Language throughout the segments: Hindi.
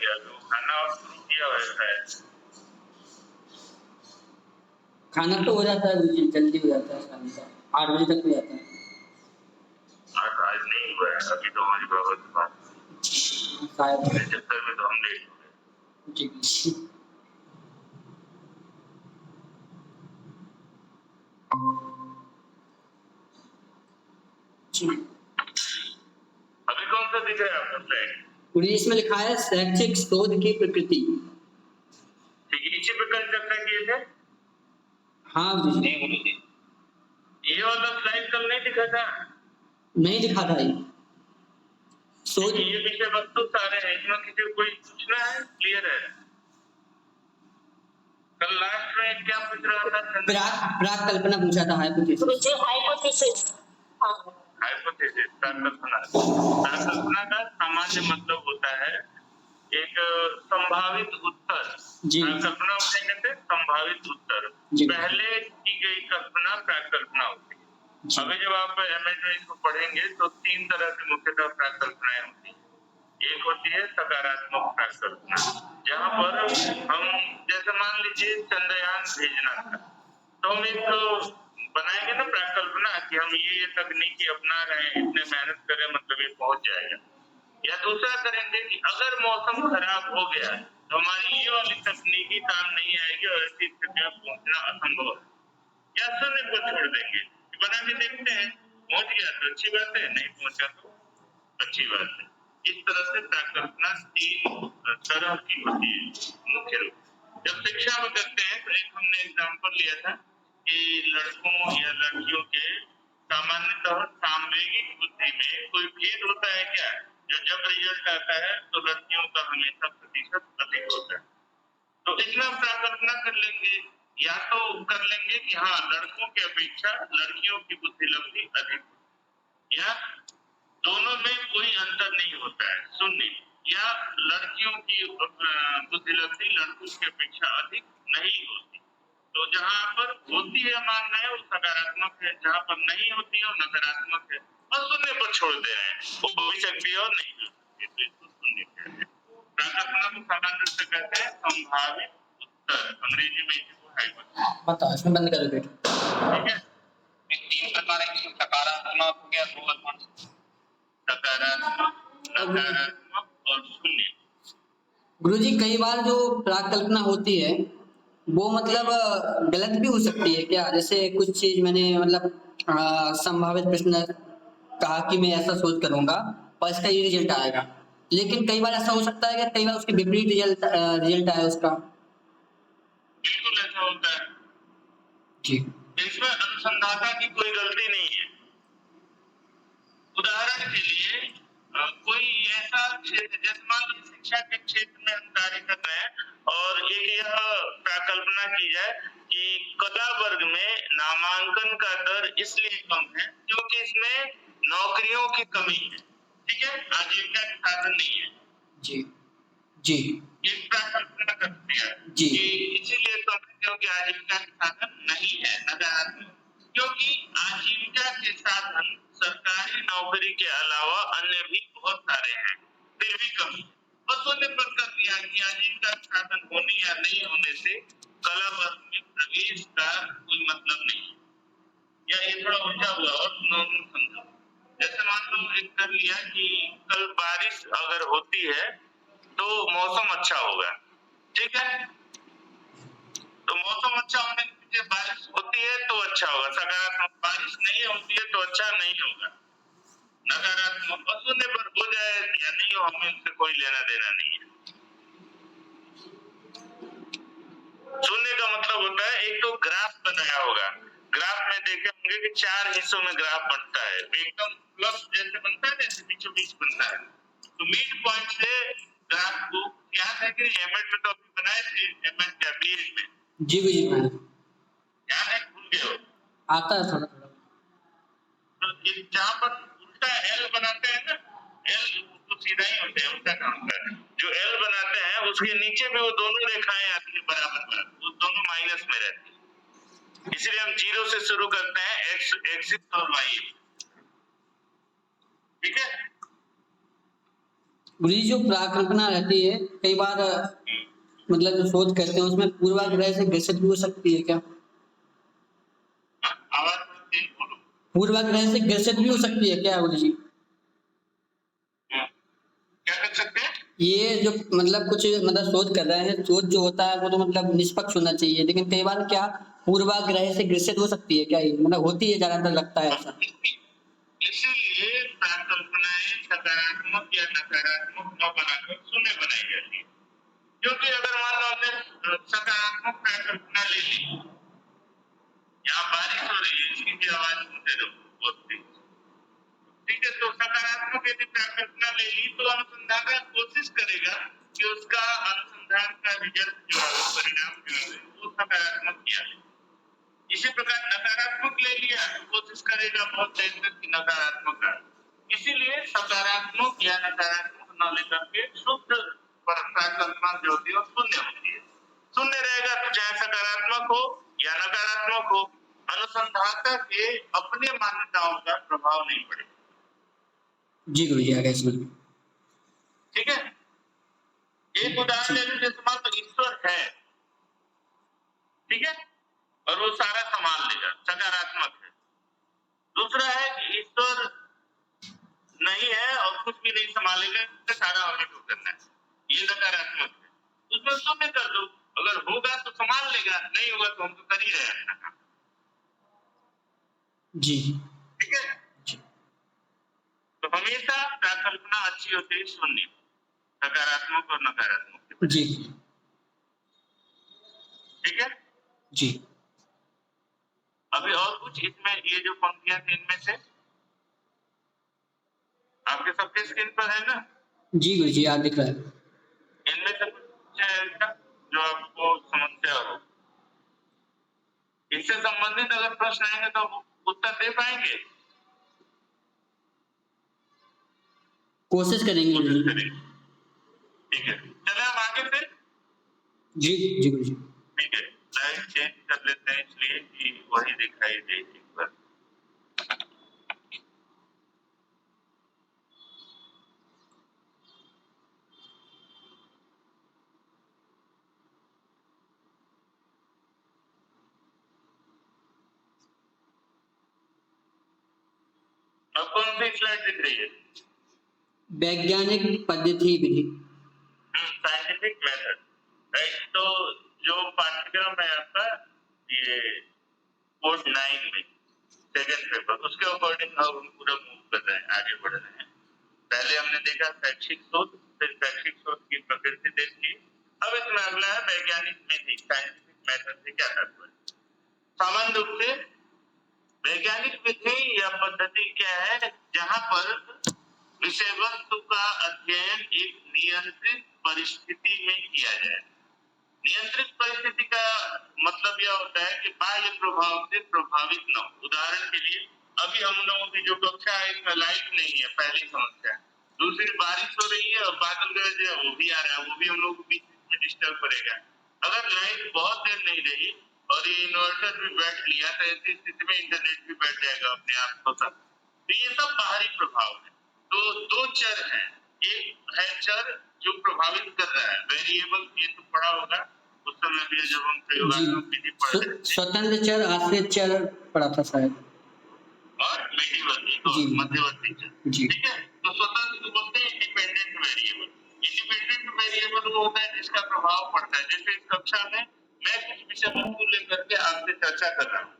गया, तो खाना शुरू किया वैसा है। खाना तो हो जाता है गुरुजी, जल्दी हो जाता है, शाम का 8 बजे तक हो जाता है। आज नहीं हुआ है, अभी तो हमारी बाबा के पास शायद इस चक्कर में तो हम लेट हो गए। जी। अभी कौन सा दिख रहा है आपका स्लाइड? गुरुजी इसमें लिखा है शैक्षिक शोध की प्रकृति। ठीक है, इसी पे कल चर्चा किए थे। हाँ गुरुजी। ये वाला स्लाइड कल नहीं दिखा था? नहीं दिखा था ये शोध। ये विषय वस्तु सारे हैं, इसमें किसी को कोई पूछना है? क्लियर है? कल लास्ट में क्या पूछ रहा था? प्राक कल्पना पूछा था, हाइपोथेसिस। हाइपोथेसिस, प्राकल्पना का सामान्य मतलब होता है एक संभावित उत्तर। प्राकल्पना कहते हैं संभावित उत्तर। पहले की गई कल्पना प्राकल्पना होती है। अभी जब आप एमए में इसको पढ़ेंगे तो 3 तरह की मुख्यतः प्राकल्पनाएं होती है। एक होती है सकारात्मक प्राकल्पना, जहाँ पर हम जैसे मान लीजिए चंद्रयान भेजना था, तो हम एक बनाएंगे ना प्राकल्पना कि हम ये तकनीकी अपना रहे हैं, इतने मेहनत करें, मतलब ये पहुंच जाएगा। या दूसरा करेंगे कि अगर मौसम खराब हो गया तो हमारी ये वाली तकनीकी काम नहीं आएगी और ऐसी स्थिति में पहुंचना असंभव है। या शून्य को छोड़ देंगे, बना के देखते हैं, पहुंच गया तो अच्छी बात है, नहीं पहुंचा तो अच्छी बात है। इस तरह से प्राकल्पना 3 तरह की होती है मुख्य रूप। जब शिक्षा में करते हैं तो एक हमने एग्जाम्पल लिया था कि लड़कों या लड़कियों के सामान्यतः सामवेगिक बुद्धि में कोई भेद होता है क्या? जब रिजल्ट आता है तो लड़कियों का हमेशा प्रतिशत अधिक होता है। तो इसमें हम प्राकल्पना कर लेंगे, या तो कर लेंगे कि हाँ लड़कों की अपेक्षा लड़कियों की बुद्धि लब्धि अधिक, या दोनों में कोई अंतर नहीं होता है, शून्य, या लड़कियों की बुद्धि लब्धि लड़कों की अपेक्षा अधिक नहीं होती। तो जहाँ पर होती है मानना है वो सकारात्मक है, जहाँ पर नहीं होती है वो नकारात्मक है, और शून्य पर छोड़ दे रहे हैं, वो हो भी सकती है और नहीं हो सकती, तो इसको शून्य कहते हैं। प्राकल्पना को सामान्य से कहते हैं संभावित उत्तर, अंग्रेजी में इसको हाइपोथेसिस। बताओ इसमें बंद कर दो। ठीक है, 3 प्रकार की सकारात्मक हो गया, 2 सकारात्मक, नकारात्मक और शून्य। गुरुजी कई बार जो प्राकल्पना होती है वो मतलब गलत भी हो सकती है क्या? जैसे कुछ चीज मैंने मतलब संभावित प्रश्न कहा कि मैं ऐसा शोध करूंगा और इसका ये रिजल्ट आएगा, लेकिन कई बार ऐसा हो सकता है कि कई बार उसके विपरीत रिजल्ट आया उसका। बिल्कुल ऐसा होता है जी। इसमें अनुसंधाता की कोई गलती नहीं है। उदाहरण के लिए कोई ऐसा क्षेत्र, जैसे मान लीजिए शिक्षा के क्षेत्र में हम कार्य कर रहे हैं और एक यह प्राकल्पना की जाए कि कला वर्ग में नामांकन का दर इसलिए कम है क्योंकि इसमें नौकरियों की कमी है, ठीक है, आजीविका के साधन नहीं है। जी जी। एक प्राकल्पना कर दिया जी। कि इसीलिए कम है क्योंकि आजीविका के साधन नहीं है, नकारात्मक, क्योंकि आजीविका के साधन सरकारी नौकरी के अलावा अन्य भी बहुत सारे हैं, फिर भी कमी। और शून्य पर कर दिया कि आजीविका के साधन होने या नहीं होने से कला वर्ग में प्रवेश का कोई मतलब नहीं है। या ये थोड़ा उल्टा हुआ और समझो, जैसे मान लो एक कर लिया कि कल बारिश अगर होती है तो मौसम अच्छा होगा, ठीक है, तो मौसम अच्छा होने के पीछे बारिश होती है तो अच्छा होगा, सकारात्मक, बारिश नहीं होती है तो अच्छा नहीं होगा, नकारात्मक। और शून्य पर हो जाए या नहीं हो, हमें उससे कोई लेना देना नहीं है। शून्य का मतलब होता है एक तो ग्राफ बनाया होगा, ग्राफ में देखे होंगे कि 4 हिस्सों में ग्राफ बनता है, एकदम प्लस जैसे बनता है, जैसे बीचों बीच बनता है, तो मिड पॉइंट से ग्राफ को याद है कि एमएड में तो अभी बनाए थे, एमएड क्या बीएड में? जी जी याद है, भूल गए हो? आता है थोड़ा थोड़ा। तो जहाँ पर उल्टा एल बनाते हैं ना, एल तो सीधा ही होता है, उल्टा काम होता है, जो एल बनाते हैं उसके नीचे भी वो दोनों रेखाएं आती है बराबर, वो दोनों माइनस में रहती है, इसलिए हम 0 से शुरू करते हैं, एक्स एक्सिस और वाई, ठीक है। गुरुजी जो प्राकल्पना रहती है कई बार मतलब जो शोध करते हैं उसमें पूर्वाग्रह से ग्रसित भी हो सकती है क्या? आवाज तेज बोलो। पूर्वाग्रह से ग्रसित भी हो सकती है क्या गुरुजी? क्या कर सकते हैं? ये जो मतलब कुछ मतलब शोध कर रहे हैं, शोध जो होता है वो तो मतलब निष्पक्ष होना चाहिए, लेकिन कई बार क्या पूर्वाग्रह से ग्रसित हो सकती है क्या? ये मतलब होती है, ज्यादातर लगता है ऐसा। इसीलिए परिकल्पनाएं सकारात्मक या नकारात्मक न बनाकर शून्य बनाई जाती है। क्योंकि अगर मान लो हमने सकारात्मक परिकल्पना ले ली, यहाँ बारिश हो रही है, इसकी भी आवाज सुनते रहो बहुत तेज, ठीक है? तो सकारात्मक यदि परिकल्पना ले ली तो अनुसंधान कोशिश करेगा कि उसका अनुसंधान का रिजल्ट जो है, परिणाम जो है वो सकारात्मक किया है। इसी प्रकार नकारात्मक ले लिया तो कोशिश करेगा बहुत देर तक कि नकारात्मक है। इसीलिए सकारात्मक या नकारात्मक न लेकर के शुद्ध परिकल्पना जो होती है शून्य होती है। शून्य रहेगा तो चाहे सकारात्मक हो या नकारात्मक हो, अनुसंधाता के अपने मान्यताओं का प्रभाव नहीं पड़ेगा। जी गुरुजी आगे सुनिए। ठीक है, एक उदाहरण ले लीजिए, मान लो ईश्वर है, ठीक है, और वो सारा संभाल लेगा, सकारात्मक है। दूसरा है कि ईश्वर नहीं है और कुछ भी नहीं संभालेगा, सारा हमें को करना है, ये नकारात्मक है। उसमें शून्य कर दो, अगर होगा तो संभाल लेगा, नहीं होगा तो हम तो कर ही रहे हैं अपना काम। जी ठीक है, तो हमेशा परिकल्पना अच्छी होती है शून्य, सकारात्मक और नकारात्मक। जी ठीक है जी। अभी और कुछ इसमें, ये जो पंक्तियां थी इनमें से आपके सबके स्क्रीन पर है ना? जी गुरुजी याद दिख रहा है। इनमें से कुछ है जो आपको समस्या हो, इससे संबंधित अगर प्रश्न आएंगे तो उत्तर दे पाएंगे? कोशिश करेंगे गुरुजी। ठीक है, चले हम आगे से। जी जी गुरुजी। ठीक है, लाइट चेंज कर लेते हैं इसलिए कि वही दिखाई दे एक बार। अब कौन सी स्लाइड दिख रही है? वैज्ञानिक पद्धति विधि, साइंटिफिक मेथड, राइट। तो जो पाठ्यक्रम है आपका, ये कोर्स 9 में सेकंड पेपर, उसके अकॉर्डिंग हम पूरा मूव कर रहे हैं, आगे बढ़ रहे हैं। पहले हमने देखा शैक्षिक शोध, फिर शैक्षिक शोध की प्रकृति देखी, अब इसमें अगला है वैज्ञानिक विधि, साइंटिफिक मेथड से क्या तात्पर्य। सामान्य रूप से वैज्ञानिक विधि या पद्धति क्या है, जहां पर विषय वस्तु का अध्ययन एक नियंत्रित परिस्थिति में किया जाए। नियंत्रित परिस्थिति का मतलब यह होता है कि बाह्य प्रभाव से प्रभावित न हो। उदाहरण के लिए अभी हम लोगों की जो कक्षा है इसमें लाइट नहीं है, पहली समस्या। दूसरी, बारिश हो रही है और बादल गरज है, वो भी आ रहा है, वो भी हम लोग को बीच में डिस्टर्ब करेगा। अगर लाइट बहुत देर नहीं रही और ये इन्वर्टर भी बैठ लिया तो ऐसी स्थिति में इंटरनेट भी बैठ जाएगा अपने आप को सब। तो ये सब बाहरी प्रभाव है। तो दो चर हैं, एक है चर जो प्रभावित कर रहा है, वेरिएबल, ये तो पढ़ा होगा उस समय भी जब हम प्रयोगात्मक विधि पढ़ रहे थे। स्वतंत्र चर, आश्रित चर पढ़ा था शायद, और मध्यवर्ती चर। ठीक है, तो स्वतंत्र बोलते हैं इंडिपेंडेंट वेरिएबल। इंडिपेंडेंट वेरिएबल वो होता है जिसका प्रभाव पड़ता है। जैसे इस कक्षा में मैं कुछ विषय वस्तु लेकर के आपसे चर्चा कर रहा हूँ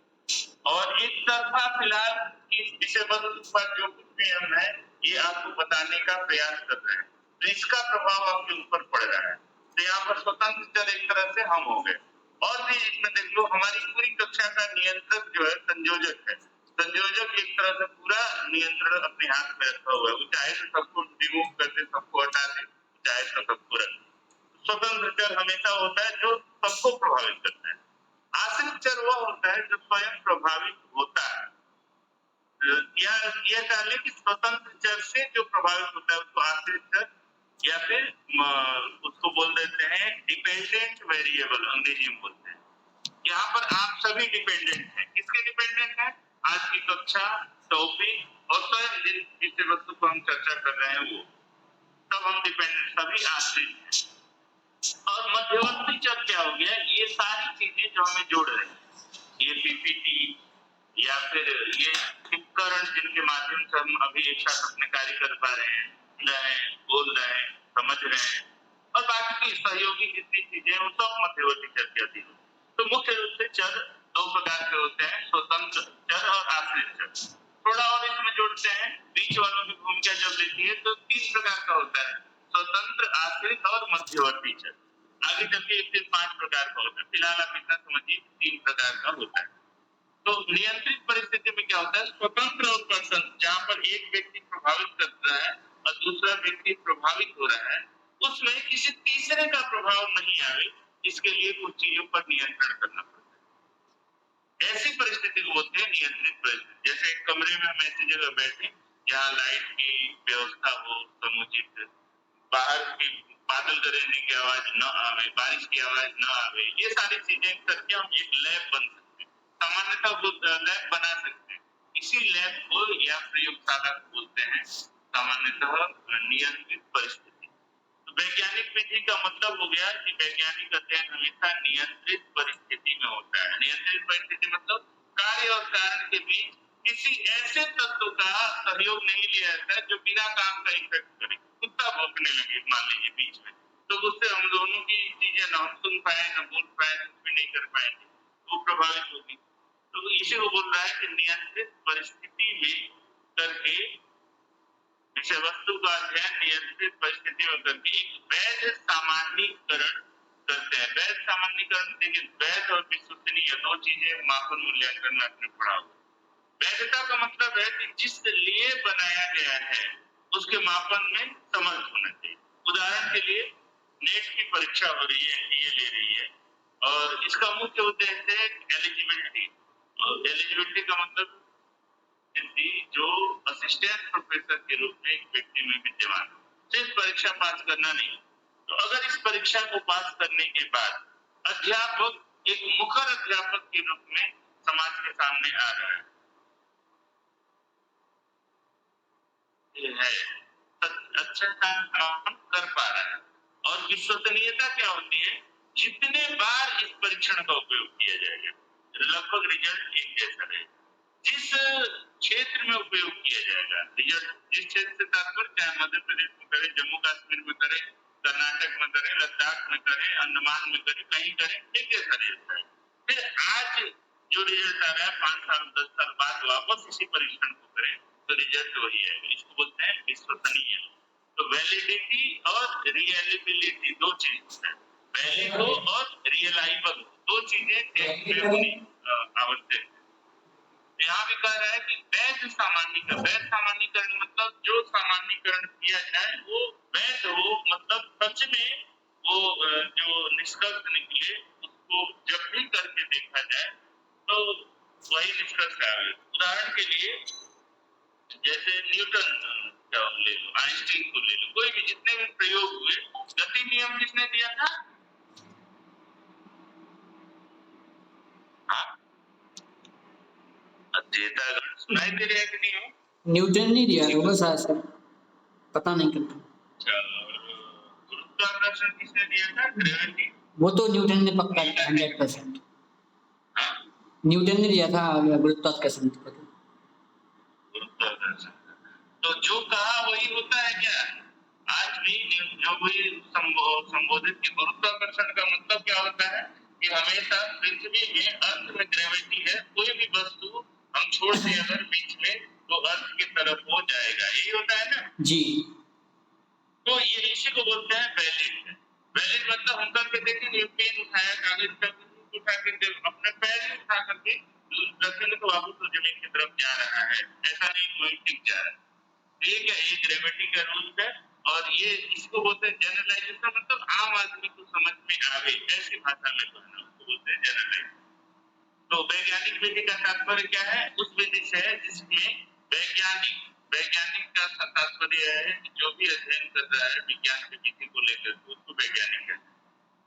और एक तरफा फिलहाल इस विषय वस्तु पर जो कुछ भी हम है ये आपको बताने का प्रयास कर रहे हैं, तो इसका प्रभाव आपके ऊपर पड़ रहा है। तो यहाँ पर स्वतंत्र चर एक तरह से हम हो गए। और भी इसमें देख लो, हमारी पूरी कक्षा का नियंत्रक जो है संयोजक है। संयोजक एक तरह से पूरा नियंत्रण अपने हाथ में रखा हुआ है, वो चाहे तो सबको रिमूव कर दे, सबको हटा दे, चाहे तो सबको रख। स्वतंत्र चर हमेशा होता है जो सबको प्रभावित करता है। आश्रित चर वह होता है जो स्वयं प्रभावित होता है। यह कह लें कि स्वतंत्र चर से जो प्रभावित होता है उसको आश्रित चर या फिर उसको बोल देते हैं डिपेंडेंट वेरिएबल, अंग्रेजी में बोलते हैं। यहाँ पर आप सभी डिपेंडेंट हैं। किसके डिपेंडेंट हैं? आज की कक्षा, टॉपिक और स्वयं जिस वस्तु को हम चर्चा कर रहे हैं वो। तब हम डिपेंडेंट, सभी आश्रित हैं। और मध्यवर्ती चर क्या हो गया, ये सारी चीजें जो हमें जोड़ रहे हैं, ये पीपीटी या फिर ये उपकरण जिनके माध्यम से हम अभी एक साथ अपने कार्य कर पा रहे हैं, बोल रहे हैं, समझ रहे हैं, और बाकी की सहयोगी जितनी चीजें हैं वो सब मध्यवर्ती चर के अधीन। तो मुख्य रूप से चर दो प्रकार के होते हैं, स्वतंत्र चर और आश्रित चर। थोड़ा और इसमें जोड़ते हैं, बीच वालों की भूमिका जब लेती है तो 3 प्रकार का होता है, स्वतंत्र, आश्रित और मध्यवर्ती चर। आगे चल के फिर 5 प्रकार का होता है, फिलहाल आप इतना समझिए 3 प्रकार का होता है। तो नियंत्रित परिस्थिति में क्या होता है, स्वतंत्र और परतंत्र, जहां पर एक व्यक्ति प्रभावित कर रहा है और दूसरा व्यक्ति प्रभावित हो रहा है, उसमें किसी तीसरे का प्रभाव नहीं आए, इसके लिए कुछ चीजों पर नियंत्रण करना पड़ता है। ऐसी परिस्थिति को बोलते हैं नियंत्रित परिस्थिति। जैसे एक कमरे में हम ऐसी जगह बैठे जहाँ लाइट की व्यवस्था हो समुचित, बाहर की बादल गरजने की आवाज न आवे, बारिश की आवाज न आवे, ये सारी चीजें करके हम एक लैब बन सकते हैं, सामान्यतः वो लैब बना सकते हैं। इसी लैब को या प्रयोगशाला को बोलते हैं सामान्यतः नियंत्रित परिस्थिति। तो वैज्ञानिक विधि का मतलब हो गया कि वैज्ञानिक अध्ययन हमेशा नियंत्रित परिस्थिति में होता है। नियंत्रित परिस्थिति मतलब कार्य और कारण के बीच किसी ऐसे तत्व का सहयोग नहीं लिया जाता है जो बिना काम का इफेक्ट करे। कुत्ता भौंकने लगे मान लीजिए बीच में, तो उससे हम दोनों की चीजें न हम सुन पाए न बोल पाए, कुछ भी नहीं कर पाएंगे, वो प्रभावित होगी। तो इसी को बोल रहा है कि नियंत्रित परिस्थिति में करके विषय वस्तु का अध्ययन नियंत्रित परिस्थिति में करके एक वैध सामान्यीकरण करते हैं। वैध सामान्यीकरण, देखिए वैध और विश्वसनीय दो चीजें मापन मूल्यांकन में आपने पढ़ा होगा। वैधता का मतलब है कि जिस लिए बनाया गया है उसके मापन में समर्थ होना चाहिए। उदाहरण के लिए नेट की परीक्षा हो रही है, एनडीए ले रही है, और इसका मुख्य उद्देश्य है एलिजिबिलिटी। एलिजिबिलिटी का मतलब जो असिस्टेंट प्रोफेसर के रूप में एक व्यक्ति में विद्यमान, सिर्फ परीक्षा पास करना नहीं। तो अगर इस परीक्षा को पास करने के बाद अध्यापक एक मुखर अध्यापक के रूप में समाज के सामने आ रहा है, अच्छा काम कर पा रहा है। और विश्वसनीयता क्या होती है, जितने बार इस परीक्षण का उपयोग किया जाएगा लगभग रिजल्ट एक जैसा रहेगा। जिस क्षेत्र में उपयोग किया जाएगा रिजल्ट, जिस क्षेत्र से तात्पर्य चाहे मध्य प्रदेश में करे, जम्मू कश्मीर में करे, कर्नाटक में करे, लद्दाख में करे, अंडमान में करे, कहीं करे, एक जैसा रिजल्ट है। फिर आज जो रिजल्ट आ रहा है 5 साल 10 साल बाद वापस इसी परीक्षण को करें तो रिजल्ट वही आएगा। इसको बोलते हैं विश्वसनीय। तो वैलिडिटी और रियलाइबिलिटी दो चीज है, वैलिड हो और रियलाइबल, दो चीजें होनी आवश्यक है। यहाँ भी कह रहा है कि वैध सामान्यीकरण, वैध सामान्यीकरण मतलब जो सामान्यीकरण किया जाए वो वैध हो, मतलब सच में वो जो निष्कर्ष निकले उसको जब भी करके देखा जाए तो वही निष्कर्ष आए। उदाहरण के लिए जैसे न्यूटन का ले लो, आइंस्टीन को ले लो, कोई भी जितने भी प्रयोग हुए, गति नियम किसने दिया था? हाँ, अध्येतागण सुनाई दे रहा है कि नहीं हो? न्यूटन नहीं दिया होगा शायद से, पता नहीं करता। गुरुत्वाकर्षण किसने दिया था? ग्रेविटी। वो तो न्यूटन ने पक्का 100%। न्यूटन ने दिया था गुरुत्वाकर्षण। गुरुत्वाकर्षण तो जो कहा वही होता है क्या? आज भी जो भी संबोधित की गुरुत्वाकर्षण का मतलब क्या होता है कि हमेशा पृथ्वी में अर्थ में ग्रेविटी है, कोई भी वस्तु हम छोड़ दें अगर बीच में तो अर्थ की तरफ हो जाएगा, यही होता है ना जी। तो ये इसी को बोलते हैं वैलिड। वैलिड मतलब हम करके देखेंगे, पेन उठाया, कागज का उठा के अपने पैर ही उठा करके रखेंगे तो वापस तो जमीन की तरफ जा रहा है, ऐसा नहीं कोई टिक जा रहा है। ठीक है, ये ग्रेविटी का रूल है। और ये इसको बोलते हैं जनरलाइजेशन, मतलब आम आदमी को समझ में आवे ऐसी भाषा में कहना, उसको बोलते हैं जनरलाइजेशन। तो वैज्ञानिक विधि का तात्पर्य क्या है? उस विधि से है जिसमें वैज्ञानिक वैज्ञानिक का तात्पर्य है कि जो भी अध्ययन कर रहा है विज्ञान की विधि को लेकर उसको वैज्ञानिक है।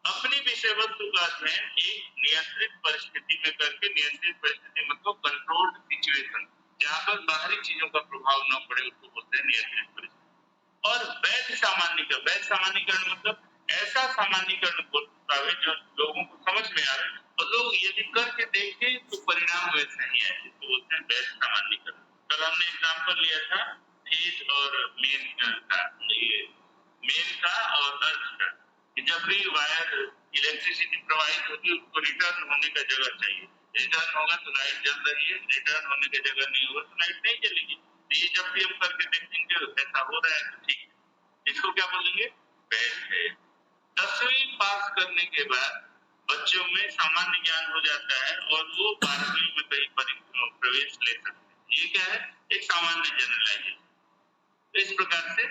अपनी विषय वस्तु का अध्ययन एक नियंत्रित परिस्थिति में करके, नियंत्रित परिस्थिति मतलब कंट्रोल्ड सिचुएशन, जहां पर बाहरी चीजों का प्रभाव न पड़े, उसको बोलते हैं नियंत्रित परिस्थिति। और वैध सामान्यकरण मतलब ऐसा सामान्यकरण बोलता है जो लोगों को समझ में आ रहा है और लोग यदि करके देखें तो परिणाम वैसे ही आए, तो बोलते हैं वैध सामान्यकरण। कल हमने एग्जाम्पल लिया था फेज और मेन का, ये मेन का और अर्थ का, कि जब भी वायर इलेक्ट्रिसिटी प्रवाहित होती है उसको रिटर्न होने का जगह चाहिए, रिटर्न होगा तो लाइट जल रही है, रिटर्न होने की जगह नहीं होगा तो लाइट नहीं जलेगी। तो ये जब भी हम करके देखेंगे ऐसा हो रहा है तो ठीक है, इसको क्या बोलेंगे, वैध है। 10वीं पास करने के बाद बच्चों में सामान्य ज्ञान हो जाता है और वो 12वीं में कहीं प्रवेश ले सकते हैं। ये क्या है, एक सामान्य जनरलाइजेशन। तो इस प्रकार से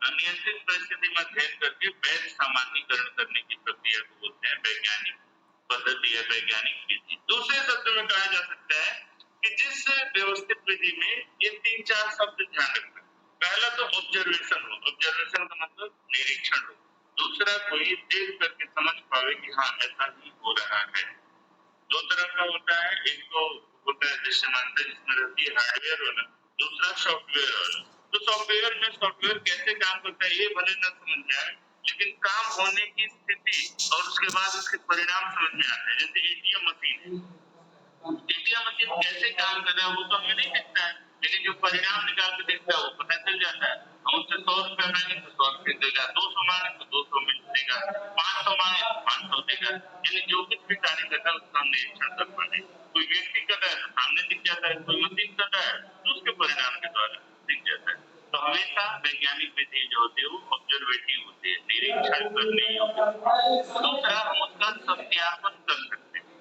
नियंत्रित परिस्थिति में अध्ययन करके वैध सामान्यकरण करने की प्रक्रिया को बोलते हैं वैज्ञानिक पद्धति या वैज्ञानिक विधि। दूसरे शब्द में कहा जा सकता है कि जिस व्यवस्थित विधि में ये 3-4 शब्द ध्यान रखना। पहला तो ऑब्जर्वेशन हो, ऑब्जर्वेशन का मतलब निरीक्षण हो। दूसरा कोई देख करके समझ पावे कि हाँ ऐसा ही हो रहा है। दो तरह का होता है, एक तो होता है दृश्यमानता जिसमें रहती है हार्डवेयर वाला, दूसरा सॉफ्टवेयर वाला। तो सॉफ्टवेयर में सॉफ्टवेयर कैसे काम करता है ये भले न समझ में आए, लेकिन काम होने की स्थिति और उसके बाद उसके परिणाम समझ में आते हैं। जैसे एटीएम मशीन है, एटीएम मशीन कैसे काम कर रहा है वो तो हमें नहीं दिखता है, लेकिन जो परिणाम निकाल के देखता है वो पता चल जाता है। हम उससे 100 रुपए मांगे तो 100 रुपए देगा, 200 मांगे तो 200 मिल देगा, 500 मांगे तो 500 देगा। यानी जो कुछ भी कार्य करता है उसका हम निरीक्षण कर पाते हैं। कोई व्यक्ति कर रहा है तो सामने दिख जाता है, कोई मशीन कर रहा है तो उसके परिणाम के द्वारा दिख जाता है। तो हमेशा वैज्ञानिक विधि जो होती है वो ऑब्जर्वेटिव होती है, निरीक्षण करने योग्य। दूसरा हम उसका सत्यापन कर सकते हैं।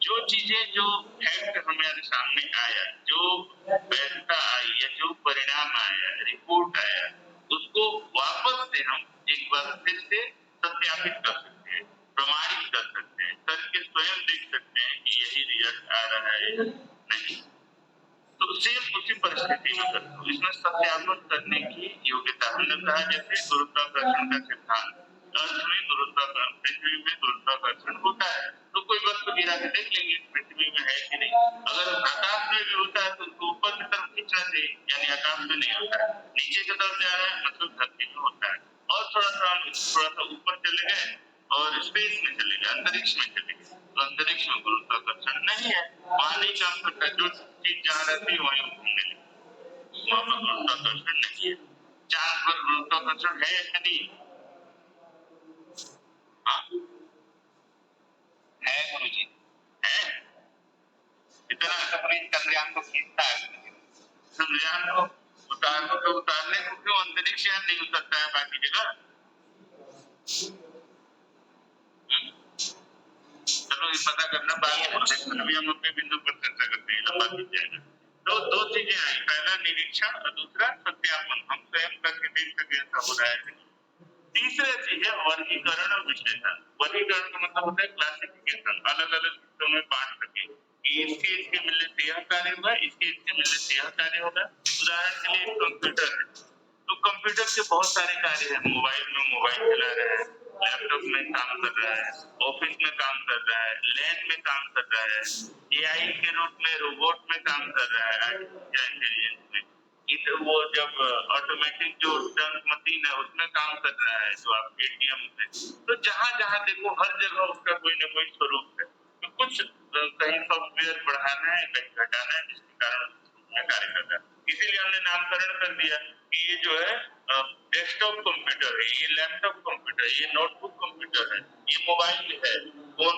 जो चीजें जो फैक्ट हमारे सामने आया, जो वैधता आई या जो परिणाम आया, रिपोर्ट आया, उसको वापस से हम एक बार फिर से सत्यापित कर सकते हैं, प्रमाणित कर सकते हैं, करके स्वयं देख सकते हैं कि यही रिजल्ट आ रहा है या नहीं। तो सेम उसी परिस्थिति में करते हो, इसमें सत्यापन करने की योग्यता। हमने कहा जैसे गुरुत्वाकर्षण का सिद्धांत, अर्थ में गुरुत्वाकर्षण, पृथ्वी में गुरुत्वाकर्षण होता है, तो कोई वस्तु गिरा के देख लेंगे पृथ्वी में है कि नहीं। अगर आकाश में भी होता है तो उसको ऊपर की तरफ खींचना चाहिए, यानी आकाश में नहीं होता है, नीचे की तरफ जा रहा है मतलब धरती में होता है। और थोड़ा सा ऊपर चले गए और स्पेस में चले गए, अंतरिक्ष में चले गए, तो अंतरिक्ष में गुरुत्वाकर्षण नहीं है, वहां नहीं काम करता। जो चीज जहाँ रहती है वहीं घूमने लगती, वहां पर गुरुत्वाकर्षण नहीं है। चांद पर गुरुत्वाकर्षण है या नहीं? हाँ है गुरु जी, है। इतना अपने चंद्रयान को खींचता है, चंद्रयान को उतारने को क्यों अंतरिक्ष यान नहीं उतरता है बाकी जगह? चलो ये पता करना बाकी प्रोजेक्शन भी हम अपने बिंदु पर चर्चा करते हैं, लंबा खींच जाएगा। तो दो चीजें आई, पहला निरीक्षण और दूसरा सत्यापन, हम स्वयं करके देख सके ऐसा हो रहा है। तीसरा चीज है वर्गीकरण और विश्लेषण। वर्गीकरण का मतलब होता है क्लासिफिकेशन, अलग अलग हिस्सों में बांट सके कि इसके मिलने से यह कार्य होगा, इसके मिलने से यह कार्य होगा। उदाहरण के लिए कंप्यूटर है, तो कंप्यूटर के बहुत सारे कार्य हैं, मोबाइल में मोबाइल चला रहा है, लैपटॉप में काम कर रहा है, ऑफिस में काम कर रहा है, लैब में काम कर रहा है, एआई के रूप में रोबोट में काम कर रहा है, आर्टिफिशियल इंटेलिजेंस में। इधर वो जब ऑटोमेटिक जो टंक मशीन है उसमें काम कर रहा है, जो आप एटीएम में, तो जहां जहां देखो हर जगह उसका कोई ना कोई स्वरूप है। तो कुछ कहीं सॉफ्टवेयर बढ़ाना है, कहीं घटाना है, जिसके कारण कार्य करता है। इसीलिए हमने नामकरण कर दिया कि ये जो है डेस्कटॉप कंप्यूटर है, ये लैपटॉप कंप्यूटर है, ये नोटबुक कंप्यूटर है, ये मोबाइल है, फोन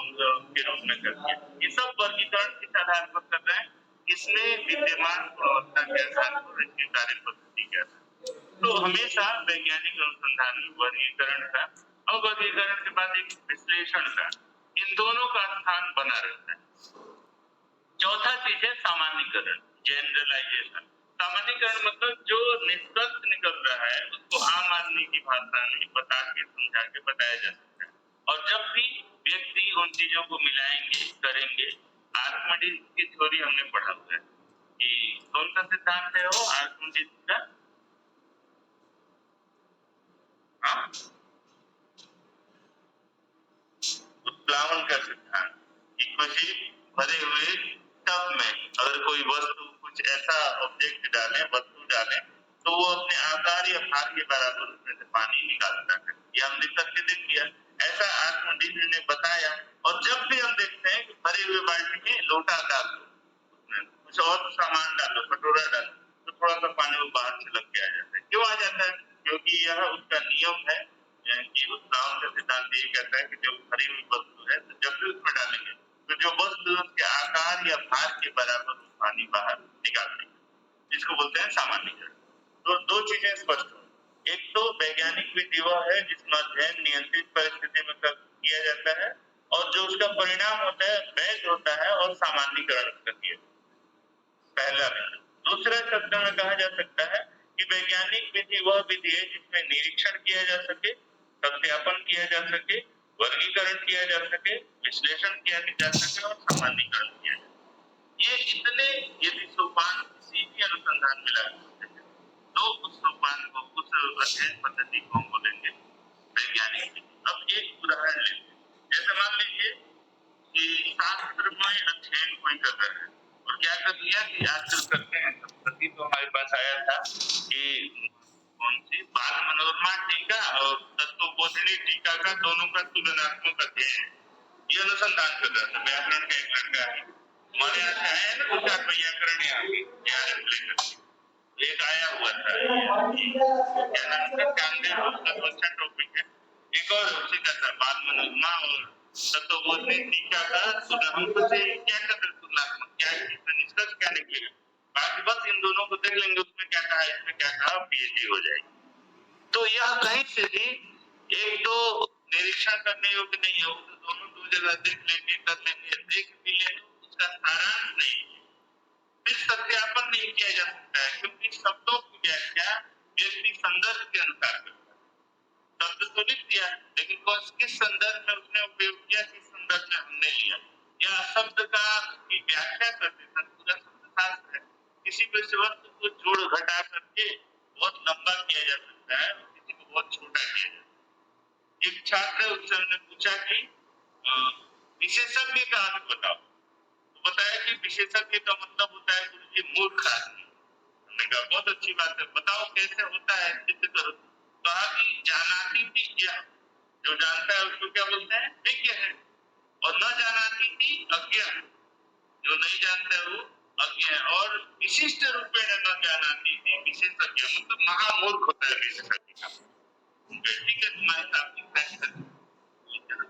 के रूप में करके। ये सब वर्गीकरण किस आधार पर कर रहे हैं, इसमें विद्यमान गुणवत्ता के आधार पर इसकी कार्य पद्धति क्या है। तो हमेशा वैज्ञानिक अनुसंधान में वर्गीकरण का और वर्गीकरण के बाद एक विश्लेषण का, इन दोनों का स्थान बना रहता है। चौथा चीज है सामान्यीकरण, जनरलाइजेशन। सामान्यीकरण मतलब जो निष्कर्ष निकल रहा है उसको आम आदमी की भाषा में बता के समझा के बताया जा सकता है। और जब भी व्यक्ति उन चीजों को मिलाएंगे करेंगे, आर्किमिडीज की थ्योरी हमने पढ़ा हुआ है कि कौन सा सिद्धांत है वो आर्किमिडीज का, उत्प्लावन का सिद्धांत, कि किसी भरे हुए टब में अगर कोई वस्तु कुछ ऐसा ऑब्जेक्ट डालें, वस्तु डालें, तो वो अपने आकार या भार के बराबर उसमें से पानी निकालता है। ये हमने करके देख लिया। ऐसा आर्किमिडीज ने बताया। और जब भी हम देखते हैं कि भरे हुए बाल्टी में लोटा डाल दो, उसमें कुछ और सामान डालो, कटोरा डालो, तो थोड़ा सा पानी वो बाहर से लग के आ जाता है। क्यों आ जाता है? क्योंकि यह उसका नियम है कि उस गाँव का सिद्धांत ये कहता है कि जो भरी हुई वस्तु है, तो जब भी उसमें डालेंगे तो जो वस्तु उसके आकार या भार के बराबर पानी बाहर निकाल देंगे, जिसको बोलते हैं सामान्यीकरण। तो दो चीजें स्पष्ट हो। एक तो वैज्ञानिक विधि वह है जिसमें अध्ययन नियंत्रित परिस्थिति में किया जाता है, और जो उसका परिणाम होता है वैध होता है और सामान्यीकरण कर दिया। पहला बिंदु। दूसरा शब्द में कहा जा सकता है कि वैज्ञानिक विधि वह विधि है जिसमें निरीक्षण किया जा सके, सत्यापन किया जा सके, वर्गीकरण किया जा सके, विश्लेषण किया जा सके और सामान्यीकरण किया जा सके। ये इतने यदि सोपान किसी भी अनुसंधान में लागू होते हैं, तो उस सोपान को, उस अध्ययन पद्धति को हम बोलेंगे वैज्ञानिक विधि। अब एक उदाहरण लेते हैं। जैसे मान लीजिए कि शास्त्र में अध्ययन कोई कर रहा है, और क्या कर दिया कि आजकल करते हैं, संप्रति तो हमारे पास आया था कि कौन सी बाल मनोरमा टीका और तत्वबोधिनी टीका का दोनों का तुलनात्मक अध्ययन, ये अनुसंधान कर रहा था। व्याकरण का एक लड़का है, हमारे यहाँ से आया है ना, 2-4 व्याकरण यहाँ की लेकर एक आया हुआ था, क्या नाम था, कामदेव, उसका तो अच्छा टॉपिक है। एक और उसी का था बाल मनोरमा और तत्वबोधिनी टीका का, तो हमको चाहिए क्या कर तुलनात्मक, क्या इसमें निष्कर्ष क्या निकलेगा। बाकी बस इन दोनों को देख लेंगे, उसमें क्या कहा, इसमें क्या कहा, पीएचडी हो जाएगी। तो यह कहीं से भी एक तो निरीक्षण करने योग्य नहीं है, तो दोनों दो जगह देख लेंगे, कर लेंगे, देख भी लेंगे, उसका सारांश नहीं है। फिर सत्यापन नहीं किया जा सकता है, क्योंकि शब्दों की व्याख्या व्यक्ति संदर्भ के अनुसार करता है। शब्द तो लिख दिया, लेकिन किस संदर्भ में उसने उपयोग किया, किस संदर्भ में हमने लिया, या शब्द का की व्याख्या करते समय पूरा शब्द शास्त्र है, किसी भी वस्तु को जोड़ घटा करके बहुत लंबा किया जा सकता है, किसी को बहुत छोटा किया जा सकता है। एक छात्र उससे हमने पूछा कि विशेषज्ञ का अर्थ बताओ, तो बताया कि विशेषज्ञ का मतलब होता है गुरुजी मूर्ख आदमी। हमने कहा बहुत अच्छी बात है, बताओ कैसे होता है, सिद्ध करो। कहा कि जानाती थी यह, जो जानता है उसको क्या बोलते हैं, विज्ञ है, और न जानाती थी अज्ञ, जो नहीं जानता है वो अज्ञ है, और विशिष्ट रूपेण न जानाती थी विशेषज्ञ, मतलब महामूर्ख होता है विशेषज्ञ का। ठीक है, तुम्हारे साथ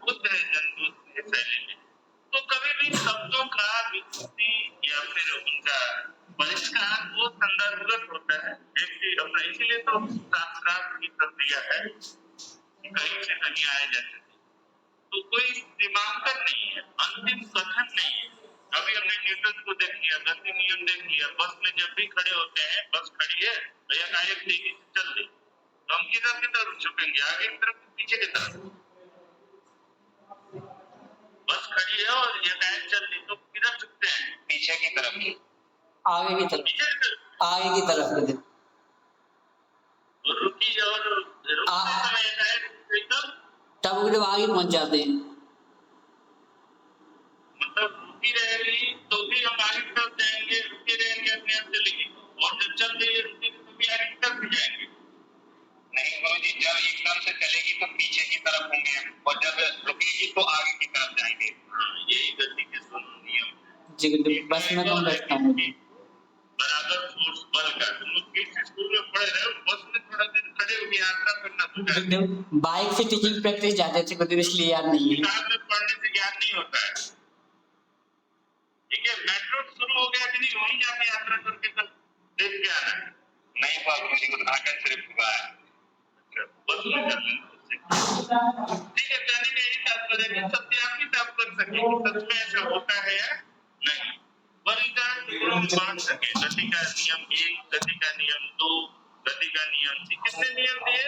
बुद्ध है जन शैली में। तो कभी भी शब्दों का विकृति या फिर उनका परिष्कार वो संदर्भगत होता है, व्यक्ति अपना, इसीलिए तो शास्त्रार्थ की प्रक्रिया है कि कहीं से कहीं आए जाते हैं, तो कोई सीमांकन नहीं है, अंतिम कथन नहीं है। अभी हमने न्यूटन को देख लिया, गति नियम देख लिया, बस में जब भी खड़े होते हैं, बस खड़ी है भैया, गायक तेजी से चल रही, तो हम किधर की तरफ झुकेंगे, आगे की तरफ, पीछे की तरफ। बस खड़ी है और ये गायक चल रही, तो किधर झुकते हैं, पीछे की तरफ, आगे की तरफ, आगे की तरफ। रुकी और रुकते समय गायक एकदम तब जब आगे पहुंच जाते हैं, मतलब रुकी रहेगी तो भी हम आगे की तरफ जाएंगे, रुके रहेंगे अपने आप चलेगी, और जब चल रही है रुकेगी तो भी आगे की तरफ जाएंगे। नहीं गुरुजी, जब एकदम से चलेगी तो पीछे की तरफ होंगे, और जब रुकेगी तो आगे की तरफ जाएंगे। यही गति के दोनों नियम है। जी, बस में कौन बैठता हूँ बराबर फोर्स बल का, तुम लोग किस स्कूल में पढ़े रहे हो, बस में थोड़ा दिन खड़े होकर यात्रा करना तो बाइक से टीचिंग प्रैक्टिस जाते थे, तो इसलिए याद नहीं है। किताब में पढ़ने से ज्ञान नहीं होता है। ठीक है, मेट्रो शुरू हो गया कि नहीं, वहीं जाके यात्रा करके कल देख के आना है। नहीं बाबू जी, उद्घाटन सिर्फ हुआ है। बस में कर लेना। ठीक है, कहने का यही तात्पर्य है कि सत्यापित आप कर सके कि सच में ऐसा होता है या नहीं। वर्गीकरण बांट सके, गति का नियम 1, गति का नियम 2, गति का नियम 3, कितने नियम दिए,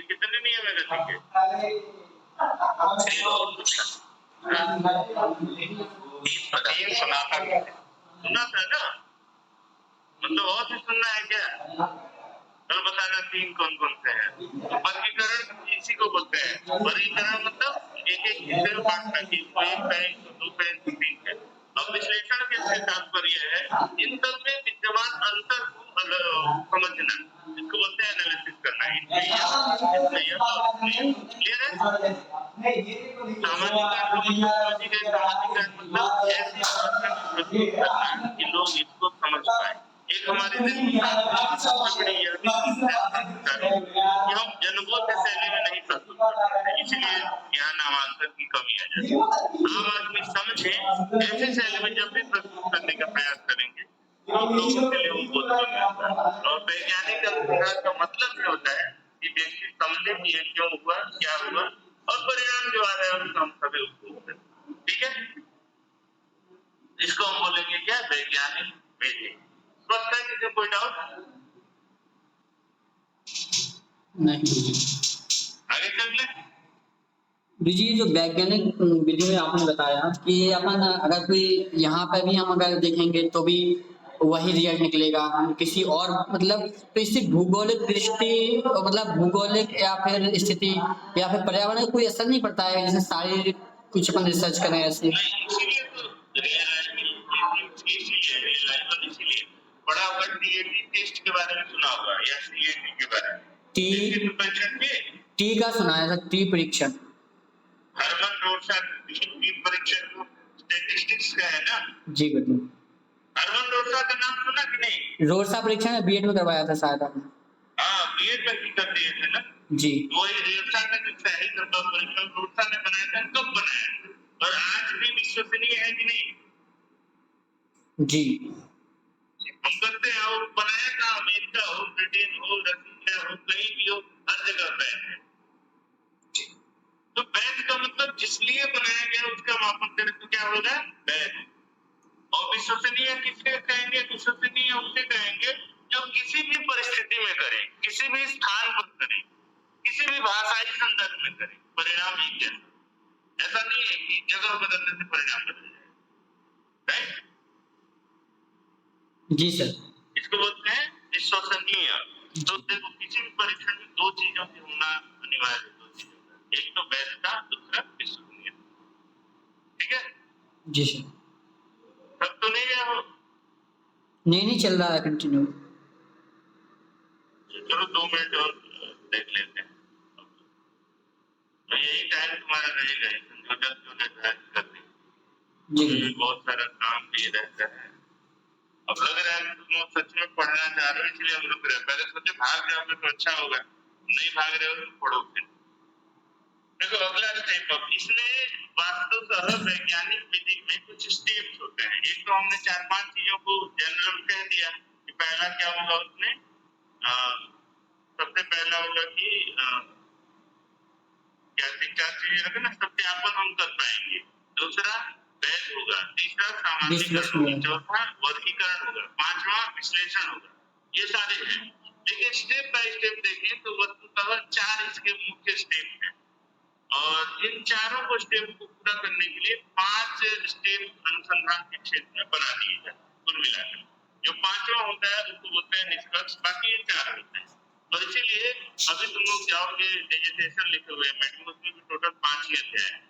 कितने नियम है गति के, सुना था ना, मतलब और भी सुनना है क्या, चलो बताना 3 कौन कौन से हैं। वर्गीकरण इसी को बोलते हैं, वर्गीकरण मतलब एक एक हिस्से में बांटना, कि इसको 1 कहें, इसको 2 कहें, इसको 3 कहें। अब विश्लेषण के तात्पर्य है इन सब में विद्यमान अंतर को समझना, इसको बोलते हैं एनालिसिस करना। क्लियर है? सामाजिक मतलब ऐसी भाषा में प्रस्तुत करना कि लोग इसको समझ पाए। एक हमारे देश में यह भी कि हम जनबोध शैली में नहीं प्रस्तुत करते, इसलिए यहाँ नामांकन की कमी आ जाती है। आम आदमी समझे ऐसी शैली में जब भी प्रस्तुत करने का प्रयास करेंगे तो लोगों के लिए वो बहुत कम होता है। और वैज्ञानिक अनुसंधान का मतलब ये होता है कि व्यक्ति समझे कि ये क्यों हुआ, क्या हुआ, और परिणाम जो आ रहा है उसको हम सभी उसको, ठीक है, इसको हम बोलेंगे क्या, वैज्ञानिक विधि। स्पष्ट है? किसी कोई डाउट? नहीं। आगे चल ले। जी, जो वैज्ञानिक विधि में आपने बताया कि अपन अगर कोई यहाँ पे भी हम अगर देखेंगे तो भी वही रिजल्ट निकलेगा, हम किसी और मतलब तो इससे भूगोलिक दृष्टि मतलब भूगोलिक या फिर स्थिति या फिर पर्यावरण कोई असर नहीं पड़ता है, जैसे शारीरिक कुछ अपन रिसर्च करें ऐसे। इसीलिए तो इसीलिए बड़ा होगा टीएटी टेस्ट के बारे में सुना होगा या सीएटी के बारे में। टी का सुना है सर, टी परीक्षण। हरमन रोरसा टी परीक्षण को स्टैटिस्टिक्स का है ना? जी बिल्कुल। हरमन रोरसा का नाम सुना कि नहीं? रोरसा परीक्षण बीएड में करवाया था शायद आपने। हाँ, बीएड में भी कर दिए थे ना जी। वही रोरसा का जो सही परीक्षण रोरसा ने बनाया था, कब बनाया और आज भी विश्वसनीय है कि नहीं? जी हम करते हैं, और बनाया था अमेरिका हो, ब्रिटेन हो, रशिया हो, कहीं भी हो, हर जगह बैन है। तो बैन का मतलब जिसलिए बनाया गया उसका मापन करें तो क्या होगा, बैन। और विश्वसनीय किसके कहेंगे, विश्वसनीय उसे कहेंगे जो किसी भी परिस्थिति में करें, किसी भी स्थान पर करें, किसी भी भाषाई संदर्भ में करें, परिणाम एक जैसा। ऐसा नहीं है कि जगह बदलने से परिणाम बदल जाए, राइट? जी सर। इसको बोलते हैं विश्वसनीय। तो देखो किसी भी परीक्षण में दो चीजों की होना अनिवार्य है, दो चीजों का, एक तो वैधता, दूसरा विश्वसनीय। ठीक है? जी सर। सब तो नहीं गया हो? नहीं चल रहा है, कंटिन्यू। चलो 2 मिनट और देख लेते हैं। तो यही टाइम तुम्हारा रहेगा, जो निर्धारित करने जी बहुत सारा काम भी रहता है। अब लग रहा है तुम सच में पढ़ना चाह रहे हो इसलिए हम रुक रहे हैं। पहले सोचे भाग जाओगे तो अच्छा होगा, नहीं भाग रहे हो तो पढ़ो फिर। देखो अगला स्टेप, अब इसमें वास्तुतः वैज्ञानिक विधि में कुछ स्टेप्स होते हैं। एक तो हमने 4-5 चीजों को जनरल कह दिया कि पहला क्या होगा उसमें, सबसे पहला होगा कि क्या 3-4 चीजें रखे ना, सत्यापन हम कर पाएंगे। दूसरा वैध होगा, तीसरा सामान्यीकरण होगा, चौथा वर्गीकरण होगा, पांचवा विश्लेषण होगा। ये सारे हैं, लेकिन स्टेप बाय स्टेप देखें तो वस्तुतः 4 इसके मुख्य स्टेप हैं और इन चारों को स्टेप को पूरा करने के लिए 5 स्टेप अनुसंधान के क्षेत्र में बना दिए हैं कुल मिलाकर। जो पांचवा होता है उसको बोलते हैं निष्कर्ष, बाकी ये 4 होते हैं। और इसीलिए अभी तुम लोग जाओगे डिजिटेशन लिखे हुए हैं, उसमें भी टोटल 5 ही अध्याय है।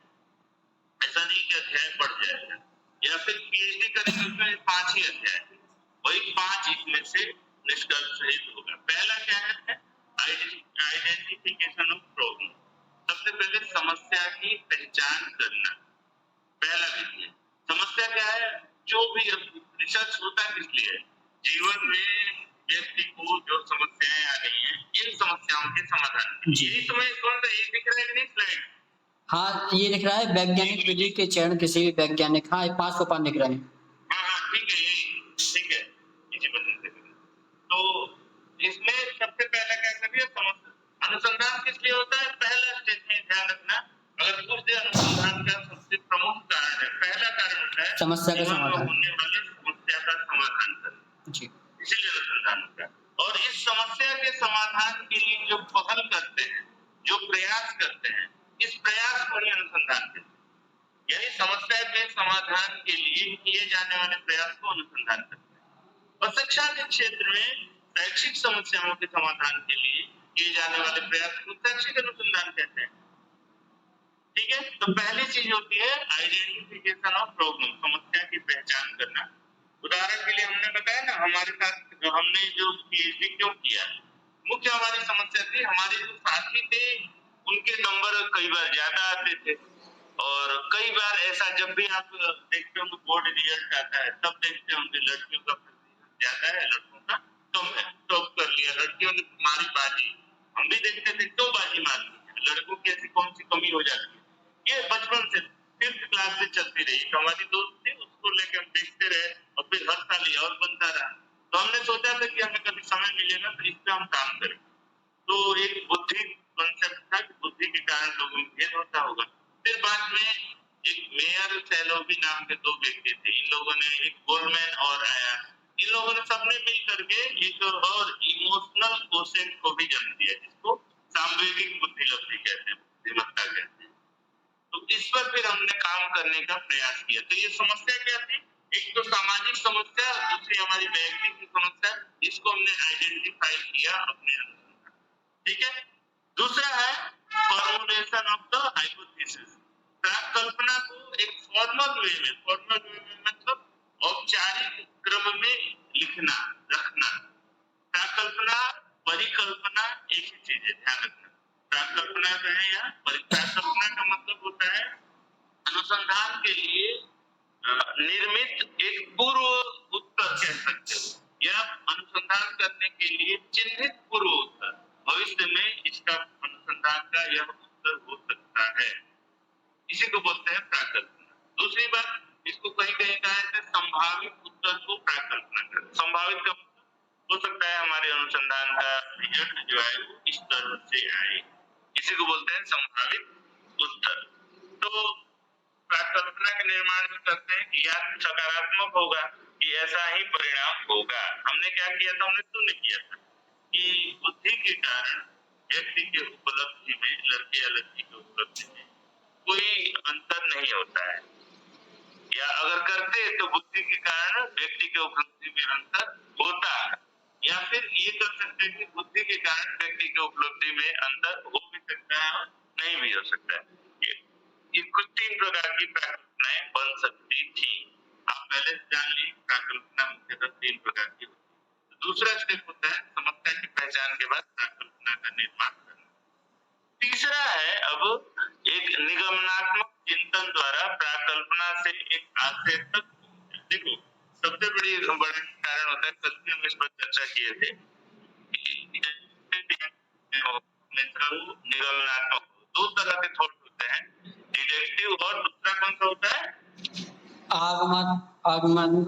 ऐसा नहीं कि अध्याय बढ़ जाएगा, या फिर पीएचडी करेंगे उसमें 5 ही अध्याय, वही 5 इसमें से निष्कर्ष सहित होगा। पहला क्या है, आइडेंटिफिकेशन ऑफ प्रॉब्लम। सबसे पहले समस्या की पहचान करना, पहला विषय। समस्या क्या है, जो भी रिसर्च होता है किस लिए, जीवन में व्यक्ति को जो समस्याएं आ रही हैं, इन समस्याओं के समाधान। यही तुम्हें कौन सा ये दिख रहा है कि नहीं स्लाइड? हाँ ये दिख रहा है, वैज्ञानिक विधि के चरण किसी भी वैज्ञानिक, हाँ 5 सोपान दिख रहे हैं। हाँ ठीक है, यही ठीक है, इसी बदल से। तो इसमें सबसे पहला क्या करिए, समस्या। अनुसंधान किस लिए होता है, पहला स्टेटमेंट ध्यान रखना। अगर पूछ दे अनुसंधान का सबसे प्रमुख कारण है, पहला कारण होता है समस्या का समाधान, होने वाली समस्या का समाधान करना। जी, इसीलिए अनुसंधान होता है। और इस समस्या के समाधान के लिए जो पहल करते हैं, जो प्रयास करते हैं, इस प्रयास को ही अनुसंधान कहते हैं। यानी समस्या के समाधान के लिए किए जाने वाले प्रयास को अनुसंधान करते हैं। और शिक्षा के क्षेत्र में शैक्षिक समस्याओं के समाधान के लिए किए जाने वाले प्रयास को शैक्षिक अनुसंधान कहते हैं। ठीक है? तो पहली चीज होती है आइडेंटिफिकेशन ऑफ प्रॉब्लम, समस्या की पहचान करना। उदाहरण के लिए हमने बताया ना, हमारे साथ हमने जो पीएचडी क्यों किया, मुख्य हमारी समस्या थी, हमारे जो साथी थे उनके नंबर कई बार ज्यादा आते थे, और कई बार ऐसा जब भी आप देखते होंगे बोर्ड रिजल्ट आता है तब देखते होंगे लड़कियों का ज्यादा है लड़कों का कम है, टॉप कर लिया, लड़कियों ने मारी बाजी। हम भी देखते थे क्यों बाजी मारनी, लड़कों की ऐसी कौन सी कमी हो जाती है। ये बचपन से 5th क्लास से चलती रही। हमारी दोस्त थी, उसको लेकर हम देखते रहे और फिर हर साल ये और बनता रहा। तो हमने सोचा था कि हमें कभी समय मिलेगा तो इस पे हम काम करें। तो एक बुद्धि कॉन्सेप्ट था कि बुद्धि के कारण लोगों में भेद होता होगा। फिर बाद में एक मेयर सैलोवी नाम के 2 व्यक्ति थे, इन लोगों ने, एक गोलमैन और आया, इन लोगों ने सबने मिल करके एक और इमोशनल क्वोशेंट को भी जन्म दिया, जिसको सांवेगिक बुद्धिलब्धि कहते हैं, बुद्धिमत्ता कहते हैं। तो इस पर फिर हमने काम करने का प्रयास किया। तो ये समस्या क्या थी, एक तो सामाजिक समस्या, दूसरी हमारी वैयक्तिक समस्या, इसको हमने आइडेंटिफाई किया अपने अनुसार। ठीक है। दूसरा है फॉर्मुलेशन ऑफ द हाइपोथेसिस, कल्पना को एक फॉर्मल वे में मतलब औपचारिक क्रम में लिखना, रखना। प्राकल्पना परिकल्पना एक ही चीज है, ध्यान रखना। प्राकल्पना का है या प्राकल्पना का मतलब होता है अनुसंधान के लिए निर्मित एक पूर्व उत्तर कह सकते हो, या अनुसंधान करने के लिए चिन्हित पूर्व उत्तर। भविष्य में इसका अनुसंधान का यह उत्तर हो सकता है, इसी को बोलते हैं प्राकल्पना। दूसरी बात, इसको कहीं कहीं कहा है संभावित उत्तर को प्राकल्पना कर। संभावित का हो सकता है हमारे अनुसंधान का रिजल्ट जो है वो इस तरह से आए, इसी को बोलते हैं संभावित उत्तर। तो प्राकल्पना के निर्माण में करते हैं कि यह सकारात्मक होगा कि ऐसा ही परिणाम होगा। हमने क्या किया था, हमने शून्य किया था कि बुद्धि के कारण व्यक्ति के उपलब्धि में, लड़के या लड़की के उपलब्धि में कोई अंतर नहीं होता है, या अगर करते तो बुद्धि के कारण व्यक्ति के उपलब्धि में अंतर होता है, या फिर ये कर सकते हैं कि बुद्धि के कारण व्यक्ति के उपलब्धि में अंतर हो भी सकता है और नहीं भी हो सकता है। ये कुछ 3 प्रकार की प्राकल्पनाएं बन सकती थी। आप पहले से जान ली प्राकल्पना मुख्यतः 3 प्रकार की होती है। दूसरा स्टेप होता है समस्या की पहचान के बाद प्राकल्पना का निर्माण करना। तीसरा है अब एक निगमनात्मक चिंतन द्वारा प्राकल्पना से एक आशय तक। देखो, सबसे बड़ा कारण होता है, कल भी हम इस पर चर्चा किए थे, निगमनात्मक 2 तरह के थॉट होते हैं, डिडक्टिव और दूसरा कौन सा होता है, आगमनात्मक।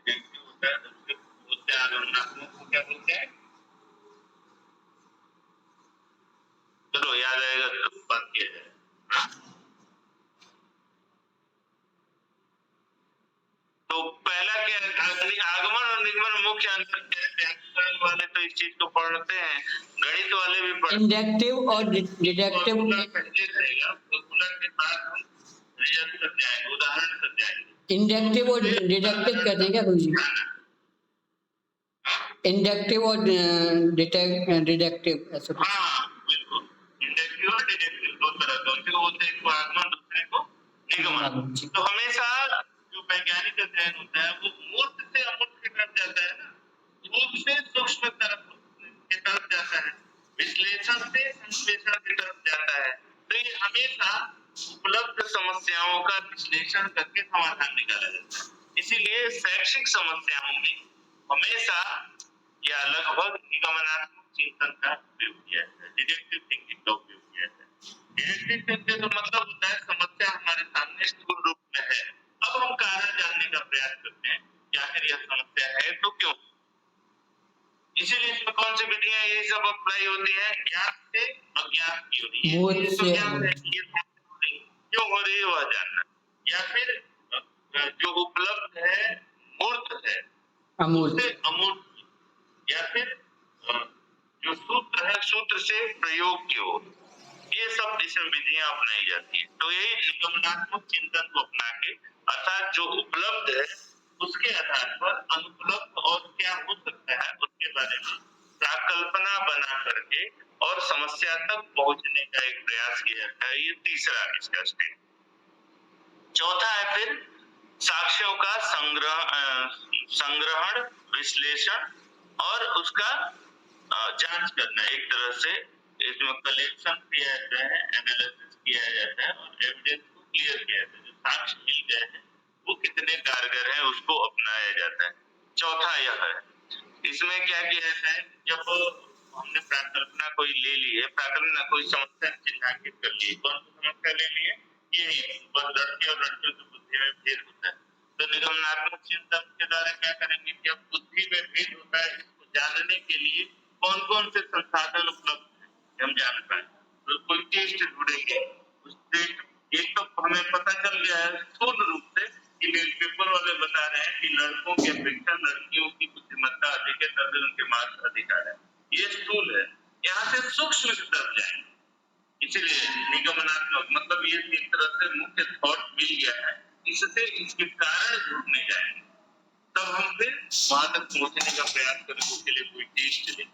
डिडक्टिव होता है, दूसरे बोलते हैं आगमनात्मक को क्या बोलते हैं, चलो याद आएगा तो बात किया जाए। तो पहला क्या है, आगमन और निगमन मुख्य अंतर क्या है, व्याकरण वाले तो इस चीज को पढ़ते हैं, गणित वाले भी पढ़ते हैं। इंडक्टिव और डिडक्टिव पहले रहेगा, फॉर्मूला के बाद हम रिजल्ट तक जाएंगे, उदाहरण तक जाएंगे। इंडक्टिव और डिडक्टिव कहते हैं क्या गुरुजी? इंडक्टिव और डिडक्टिव ऐसा कुछ? हाँ बिल्कुल, इंडक्टिव और डिडक्टिव 2 तरह के, उनको बोलते हैं, एक को आगमन, दूसरे को निगमन। तो हमेशा जो वैज्ञानिक अध्ययन होता है वो मूर्त से अमूर्त की तरफ जाता है ना, स्थूल से सूक्ष्म की तरफ जाता है, विश्लेषण से संश्लेषण की तरफ जाता है। तो ये हमेशा उपलब्ध समस्याओं का विश्लेषण करके समाधान निकाला जाता है। इसीलिए शैक्षिक समस्याओं में हमेशा या लगभग निगमनात्मक चिंतन का उपयोग किया जाता है, डिडक्टिव थिंकिंग का उपयोग किया जाता है। डिडक्टिव थिंकिंग का मतलब होता है समस्या हमारे सामने स्थूल रूप में है, अब हम कारण जानने का प्रयास करते हैं कि आखिर यह समस्या है तो क्यों। इसीलिए इसमें कौन सी विधियां यही सब अप्लाई होती है, ज्ञात से अज्ञात की होती है, क्यों हो रही है वह जानना, या फिर जो उपलब्ध है मूर्त है अमूर्त, या फिर जो सूत्र है सूत्र से प्रयोग की हो, ये सब इसमें विधियां अपनाई जाती है। तो यही निगमनात्मक चिंतन को अपना के, अर्थात जो उपलब्ध है उसके आधार पर अनुपलब्ध और क्या हो सकता है उसके बारे में प्राकल्पना बना करके और समस्या तक पहुंचने का एक प्रयास किया जाता है। ये तीसरा इसका स्टेज। चौथा है फिर साक्ष्यों का संग्रहण, विश्लेषण और उसका जांच करना। एक तरह से इसमें कलेक्शन किया जाता है, एनालिसिस किया जाता है और एविडेंस को क्लियर किया जाता है। जो साक्ष्य मिल गए हैं वो कितने कारगर हैं उसको अपनाया जाता है। चौथा यह है। इसमें क्या किया जाता है, जब हमने प्राकल्पना कोई ले ली है, प्राकल्पना कोई समस्या चिन्हांकित कर ली है, कौन सी समस्या ले ली है, ये लड़के और लड़कियों की बुद्धि में भेद होता है, तो निगमनात्मक चिंतन के द्वारा क्या करेंगे कि अब बुद्धि में भेद होता है, इसको जानने के लिए कौन कौन से संसाधन उपलब्ध है हम जान पाए। तो कोई टेस्ट ढूंढेंगे, उस टेस्ट एक तो हमें पता चल गया है स्थूल रूप से कि न्यूज़पेपर वाले बता रहे हैं कि लड़कों की अपेक्षा लड़कियों की बुद्धिमत्ता अधिक है, तभी उनके मार्क्स अधिक आ रहे हैं। ये स्थूल है। यहाँ से सूक्ष्म की तरफ जाएंगे, इसलिए निगमनात्मक मतलब ये एक तरह से मुख्य थॉट मिल गया है, इससे इसके कारण ढूंढने जाएंगे, तब हम फिर वहां तक पहुंचने का प्रयास करेंगे। उसके लिए कोई टेस्ट लें,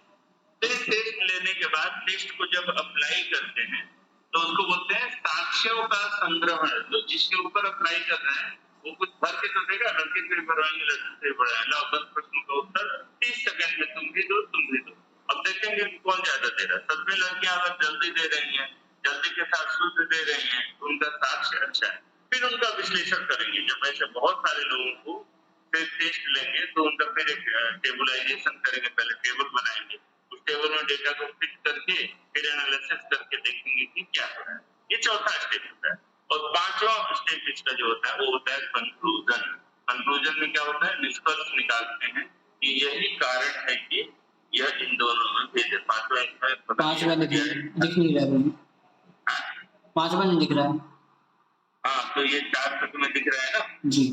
टेस्ट लेने के बाद टेस्ट को जब अप्लाई करते हैं तो उसको बोलते हैं साक्ष्यों का संग्रहण। तो जिसके ऊपर अप्लाई कर रहे हैं वो कुछ भर के तो देगा, लड़के से भरवाएंगे, लड़के से भरवाएंगे, लाओ 10 प्रश्नों का उत्तर 30 सेकंड में तुम भी दो, तुम भी दो। अब देखेंगे कौन ज्यादा दे रहा है। सब में लड़कियां अगर जल्दी दे रही हैं, जल्दी के साथ शुद्ध दे रही हैं, तो उनका साक्ष्य अच्छा है। फिर उनका विश्लेषण करेंगे। जब ऐसे बहुत सारे लोगों को फिर टेस्ट लेंगे तो उनका फिर एक टेबुलाइजेशन करेंगे, पहले टेबल बनाएंगे, उस टेबल में डेटा को फिट करके फिर एनालिसिस करके देखेंगे कि क्या हो रहा है। ये चौथा स्टेप होता है। और पांचवा स्टेप इसका जो होता है वो होता है कंक्लूजन। कंक्लूजन में क्या होता है, निष्कर्ष निकालते हैं कि यही कारण है कि यह इन दोनों में भेद है। पांचवा दिख नहीं रहा है, पांचवा नहीं दिख रहा है। हाँ, तो ये 4 तक में दिख रहा है ना जी।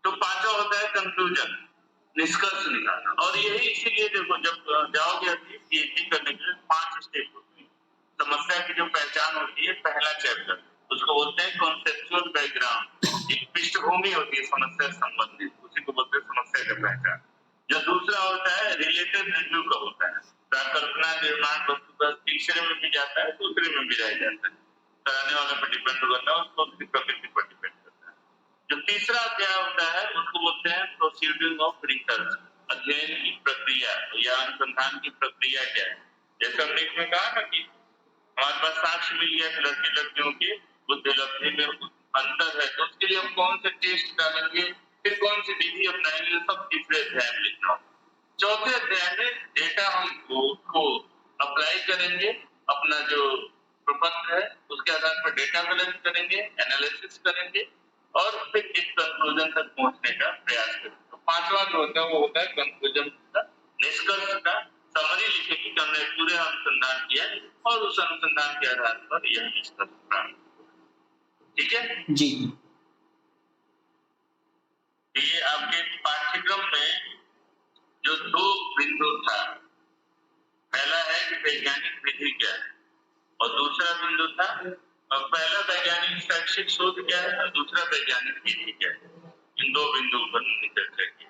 तो पांचवा होता है कंक्लूजन, निष्कर्ष निकालना। और यही इसीलिए देखो जब जाओगे पीएचडी करने के लिए 5 स्टेप होते हैं। समस्या की जो पहचान होती है, पहला चैप्टर उसको बोलते हैं कॉन्सेप्चुअल बैकग्राउंड। एक पृष्ठभूमि होती है समस्या से संबंधित, उसी को बोलते हैं समस्या का पहचान। जो दूसरा होता है रिलेटेड रिव्यू का होता है, कल्पना निर्माण वस्तुतः तीसरे में भी जाता है, दूसरे में भी रह जाता है, कराने वाले पर डिपेंड करता है, उसको उसकी प्रकृति पर डिपेंड करता है। जो तीसरा अध्याय होता है उसको बोलते हैं प्रोसीडिंग ऑफ रिसर्च, अध्ययन की प्रक्रिया या अनुसंधान की प्रक्रिया क्या है। जैसे हमने इसमें कहा ना कि हमारे पास साक्ष्य मिल गया कि लड़के लड़कियों की बुद्धिलब्धि में अंतर है, तो उसके लिए हम कौन से टेस्ट डालेंगे, फिर कौन सी विधि अपनाएंगे, सब तीसरे अध्याय में लिखना होगा। चौथे अध्याय में डेटा हम अप्लाई करेंगे, अपना जो प्रपत्र है उसके आधार पर डेटा कलेक्ट करेंगे, एनालिसिस करेंगे और फिर इस कंक्लूजन तक पहुंचने का प्रयास करेंगे। तो पांचवा जो होता है वो होता है कंक्लूजन का, निष्कर्ष का। समरी लिखेगी कि हमने पूरे अनुसंधान किया और उस अनुसंधान के आधार पर यह निष्कर्ष प्राप्त। ठीक है जी। ये आपके पाठ्यक्रम में जो 2 बिंदु था, पहला है कि वैज्ञानिक विधि क्या है और दूसरा बिंदु था पहला वैज्ञानिक शैक्षिक शोध क्या है और दूसरा वैज्ञानिक विधि क्या है। इन 2 बिंदुओं पर चर्चा की।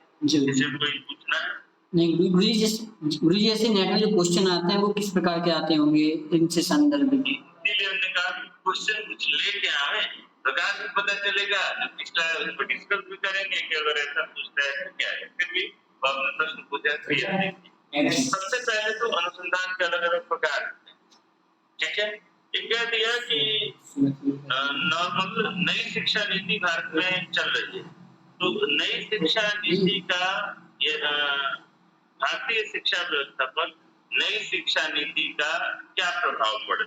इसे कोई पूछना है? नहीं, गुरु जी ऐसे नेट में जो क्वेश्चन आते हैं वो किस प्रकार के आते होंगे इनसे संदर्भ में? इसलिए हमने कहा क्वेश्चन कुछ लेके आवे, प्रकार से पता चलेगा। जो पिछला है उस पर डिस्कस भी करेंगे कि अगर ऐसा पूछता है तो क्या है, फिर भी आपने प्रश्न पूछा है। सबसे पहले तो अनुसंधान के अलग अलग प्रकार, ठीक है। ये कह दिया कि नॉर्मल नई शिक्षा नीति भारत में चल रही है, तो नई शिक्षा नीति का ये भारतीय शिक्षा व्यवस्था पर नई शिक्षा नीति का क्या प्रभाव पड़े,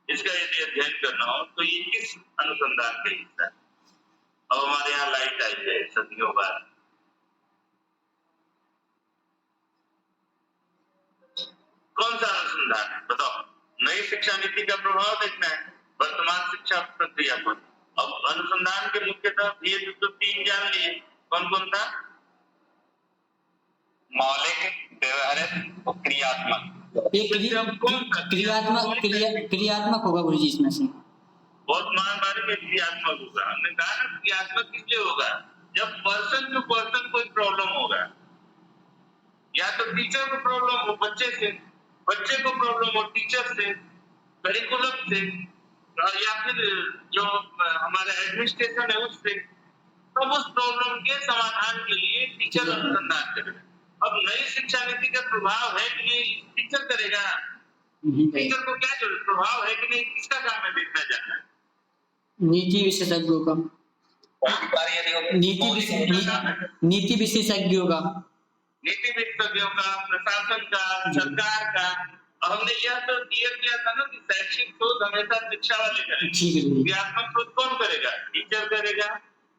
इसका यदि अध्ययन करना हो तो ये किस अनुसंधान का हिस्सा है। अब हमारे यहाँ लाइट आई है सदियों बाद, कौन सा अनुसंधान है बताओ। नई शिक्षा नीति का प्रभाव देखना है वर्तमान शिक्षा प्रक्रिया पर। अब अनुसंधान के मुख्यतः ये तो 3 जान लिए, कौन कौन था? मौलिक, व्यवहारिक और क्रियात्मक। क्रियात्मक होगा गुरु जी इसमें से। बहुत महामारी में क्रियात्मक होगा। हमने कहा ना क्रियात्मक किसलिए होगा, जब पर्सन टू पर्सन कोई प्रॉब्लम होगा, या तो टीचर को प्रॉब्लम हो बच्चे से, बच्चे को प्रॉब्लम हो टीचर से, करिकुलम से, या फिर जो हमारा एडमिनिस्ट्रेशन है उससे, तब उस प्रॉब्लम के समाधान के लिए टीचर अनुसंधान करेगा। अब नई शिक्षा नीति का प्रभाव है कि नहीं टीचर करेगा, टीचर को क्या जरूरत, प्रभाव है कि नहीं किसका काम है देखना जाना है? नीति विशेषज्ञों का, नीति विशेषज्ञों का, नीति विशेषज्ञों का, प्रशासन का, सरकार का। हमने यह तो क्लियर किया था ना कि शैक्षिक शोध हमेशा शिक्षा वाले करेंगे। क्रियात्मक शोध कौन करेगा? टीचर करेगा,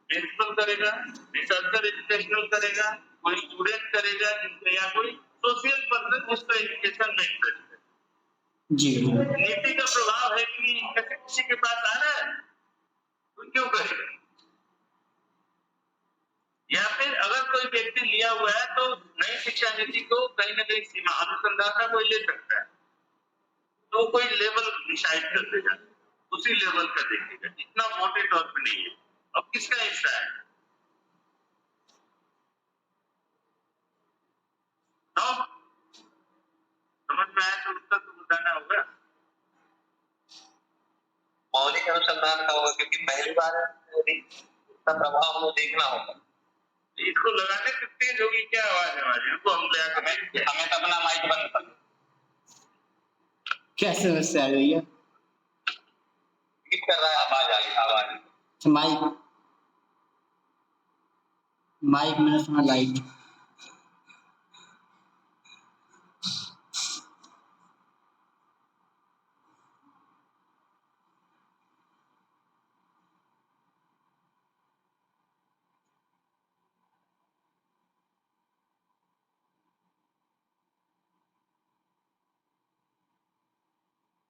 प्रिंसिपल करेगा, रिसर्चर एजुकेशनल करेगा, कोई स्टूडेंट करेगा, या कोई सोशल पर्सन जिसको एजुकेशन में इंटरेस्ट है। जी नीति का प्रभाव है कि किसी के पास आ रहा है तो क्यों करेगा? या फिर अगर कोई व्यक्ति लिया हुआ है तो नई शिक्षा नीति को कहीं ना कहीं सीमा अनुसंधाता कोई ले सकता है, तो कोई लेवल डिसाइड कर देगा, उसी लेवल का देखेगा, इतना मोटे तौर पे नहीं है। अब किसका हिस्सा है? तो समझ में आया तो उत्तर तो बताना होगा। मौलिक अनुसंधान का होगा क्योंकि पहली बार इसका प्रभाव हमें देखना होगा। इसको लगाने से तेज होगी क्या आवाज हमारी? इनको हम ले आकर हमें तो अपना माइक बंद कर, क्या समस्या आ रही है? कर रहा है, आवाज आई, आवाज माइक माइक मैंने सुना लाइट।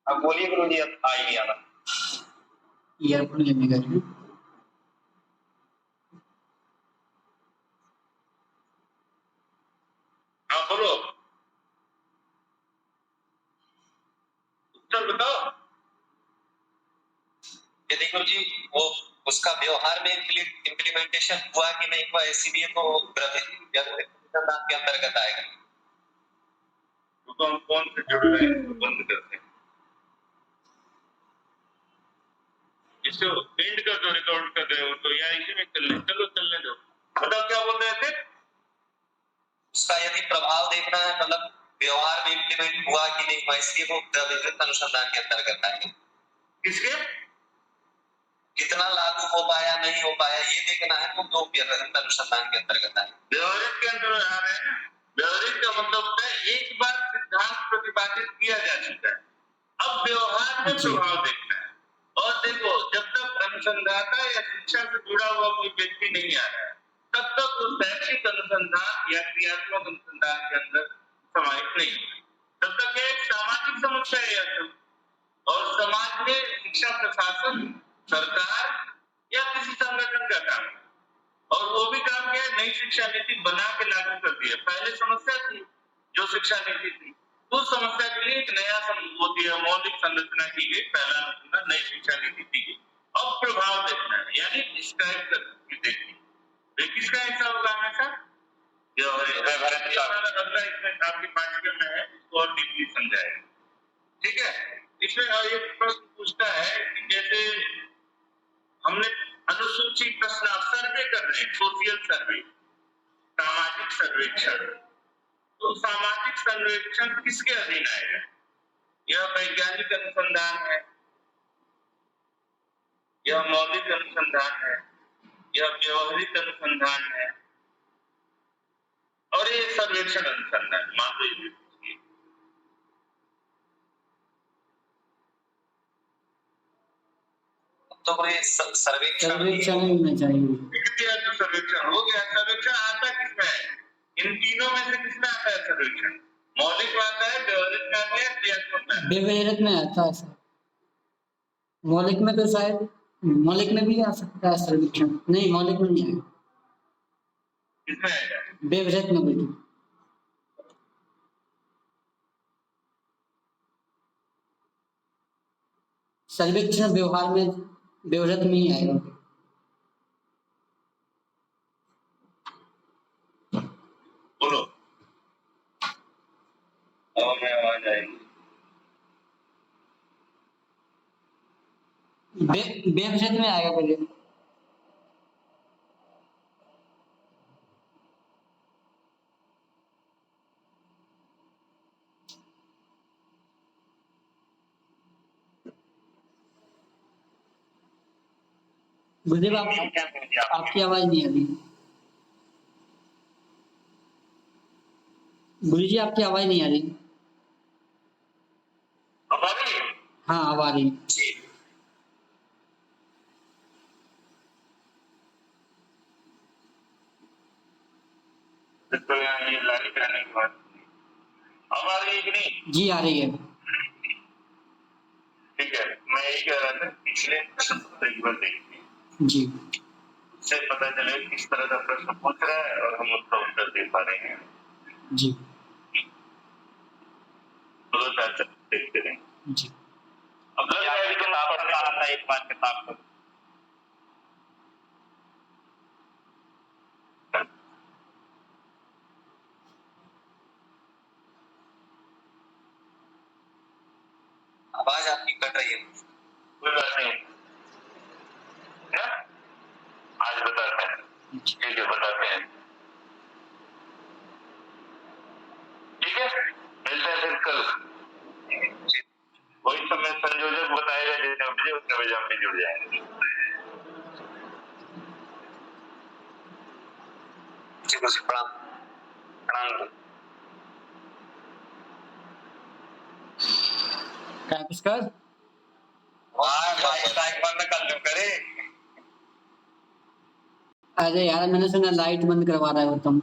अब बोलिए गुरु जी, अब आ गया ना ईयरफोन लेने गए। हाँ बोलो, उत्तर बताओ। यदि गुरु जी वो उसका व्यवहार में इम्प्लीमेंटेशन हुआ कि नहीं हुआ, इसीलिए तो अनुसंधान के अंतर्गत आएगा। तो हम कौन से जुड़ रहे हैं तो बंद करते हैं, इसको एंड कर दो, रिकॉर्ड कर रहे हो तो यार इसी में चलने दो। बताओ क्या बोल रहे थे? उसका यदि प्रभाव देखना है, मतलब व्यवहार में इम्प्लीमेंट हुआ कि नहीं हुआ, इसलिए वो अनुसंधान के अंतर्गत आएगा। किसके? कितना लागू हो पाया नहीं हो पाया ये देखना है तो दो अनुसंधान के अंतर्गत आएगा। व्यवहारिक के अंदर आ रहे हैं। व्यवहारिक का मतलब होता है एक बार सिद्धांत प्रतिपादित किया जा चुका है, अब व्यवहार में प्रभाव देखना है। और देखो जब तक अनुसंधाता या शिक्षा से जुड़ा हुआ कोई व्यक्ति नहीं आ रहा है तब तक वो शैक्षिक अनुसंधान या क्रियात्मक अनुसंधान के अंदर समाहित नहीं है। तब तक एक सामाजिक समस्या है यह सब, और समाज में शिक्षा प्रशासन, सरकार या किसी संगठन का काम है। और वो भी काम किया, नई शिक्षा नीति बना के लागू कर दिया। पहले समस्या थी जो शिक्षा नीति थी, उस समस्या के लिए एक नया मौलिक संरचना की गई, पहला अनुसंधान नई शिक्षा नीति दी गई। अब प्रभाव देखना है, यानी डिस्क्राइब करके देखनी है। किसका ऐसा होगा हमेशा? अगला इसमें आपके पाठ्यक्रम में है, इसको और डीपली समझाएगा। ठीक है, इसमें एक प्रश्न पूछता है कि जैसे हमने अनुसूची प्रश्न सर्वे कर रहे हैं, सोशल सर्वे, सामाजिक सर्वेक्षण, तो सामाजिक सर्वेक्षण किसके अधीन आएगा? यह वैज्ञानिक अनुसंधान है, यह मौलिक अनुसंधान है, यह व्यवहारिक अनुसंधान है, और ये सर्वेक्षण अनुसंधान मान लो। तो कोई सर्वेक्षण में चाहिए। सर्वेक्षण हो गया। सर्वेक्षण आता किसमें है? इन तीनों में से किसमें आता है सर्वेक्षण? मौलिक में आता है, व्यवहारिक में आता है, क्रियात्मक में आता है? व्यवहारिक में आता है सर। मौलिक में तो शायद मौलिक में भी आ सकता है सर्वेक्षण, नहीं मौलिक में नहीं आएगा। किसमें आएगा? व्यवहारिक में भी। सर्वेक्षण व्यवहार में, व्यवहारिक में ही आएगा। बोलो, अब मैं आवाज आएगी। वेब क्षेत्र में आएगा पहले। गुरुदेव आपकी आवाज नहीं आ रही। गुरु जी आपकी आवाज नहीं आ रही। अब आ रही है? हाँ अब आ रही। तो यहाँ ये लाइट रहने के बाद अब आ रही है कि नहीं? जी आ रही है। ठीक है, मैं यही कह रहा था पिछले तकरीबन देखिए जी उससे पता चले किस तरह का प्रश्न पूछ रहा है और हम उसका उत्तर दे पा रहे हैं। जी दो चार देखते रहे। जी अब लग रहा है कि तुम पढ़ रहा था एक बार किताब को। आवाज आपकी कट रही है। कोई बात नहीं ना? आज बताते हैं, ठीक है बताते हैं। ठीक है, मिलते हैं फिर कल। वही समय संयोजक बताएगा जितने बजे उतने बजे हम भी जुड़ जाएंगे। जी बस प्रणाम। प्रणाम। क्या कुछ कर भाई बंद कर लो करे। अरे यार मैंने सुना लाइट बंद करवा रहा है वो तुम।